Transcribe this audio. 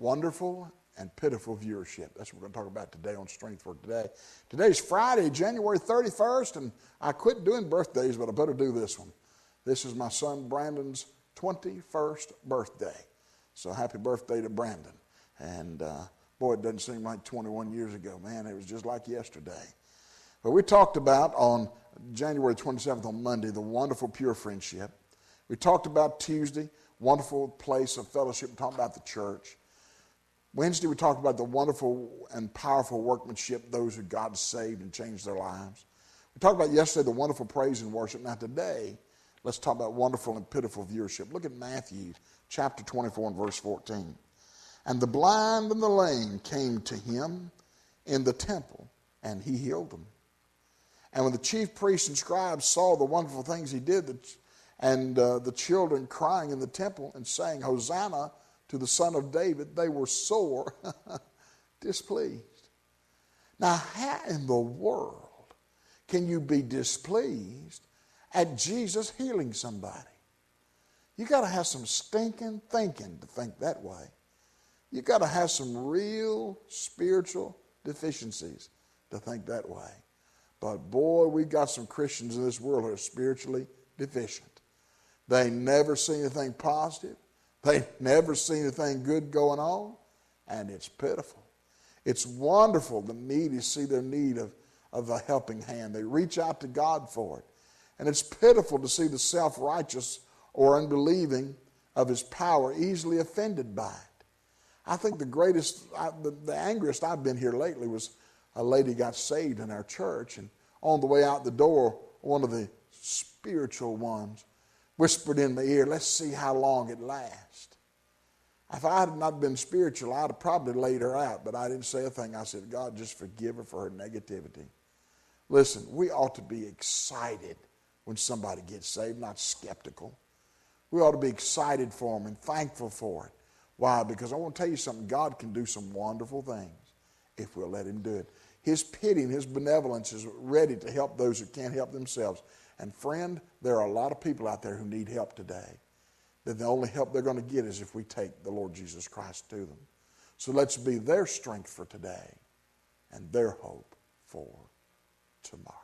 wonderful and pitiful viewership. That's what we're going to talk about today on Strength for Today. Today's Friday, January 31st, and I quit doing birthdays, but I better do this one. This is my son Brandon's 21st birthday. So happy birthday to Brandon. And boy, it doesn't seem like 21 years ago. Man, it was just like yesterday. But we talked about on January 27th, on Monday, the wonderful pure friendship. We talked about Tuesday, wonderful place of fellowship, talking about the church. Wednesday, we talked about the wonderful and powerful workmanship, those who God saved and changed their lives. We talked about yesterday the wonderful praise and worship. Now today, let's talk about wonderful and pitiful viewership. Look at Matthew chapter 24 and verse 14. And the blind and the lame came to him in the temple, and he healed them. And when the chief priests and scribes saw the wonderful things he did, and the children crying in the temple and saying, Hosanna to the Son of David, they were sore displeased. Now, how in the world can you be displeased at Jesus healing somebody? You got to have some stinking thinking to think that way. You got to have some real spiritual deficiencies to think that way. But boy, we got some Christians in this world who are spiritually deficient. They never see anything positive. They never see anything good going on, and it's pitiful. It's wonderful the needy see their need of a helping hand. They reach out to God for it. And it's pitiful to see the self-righteous or unbelieving of his power easily offended by it. I think the angriest I've been here lately was a lady got saved in our church, and on the way out the door, one of the spiritual ones whispered in my ear, let's see how long it lasts. If I had not been spiritual, I'd have probably laid her out, but I didn't say a thing. I said, God, just forgive her for her negativity. Listen, we ought to be excited when somebody gets saved, not skeptical. We ought to be excited for them and thankful for it. Why? Because I want to tell you something. God can do some wonderful things if we'll let him do it. His pity and his benevolence is ready to help those who can't help themselves. And friend, there are a lot of people out there who need help today. That the only help they're going to get is if we take the Lord Jesus Christ to them. So let's be their strength for today and their hope for tomorrow.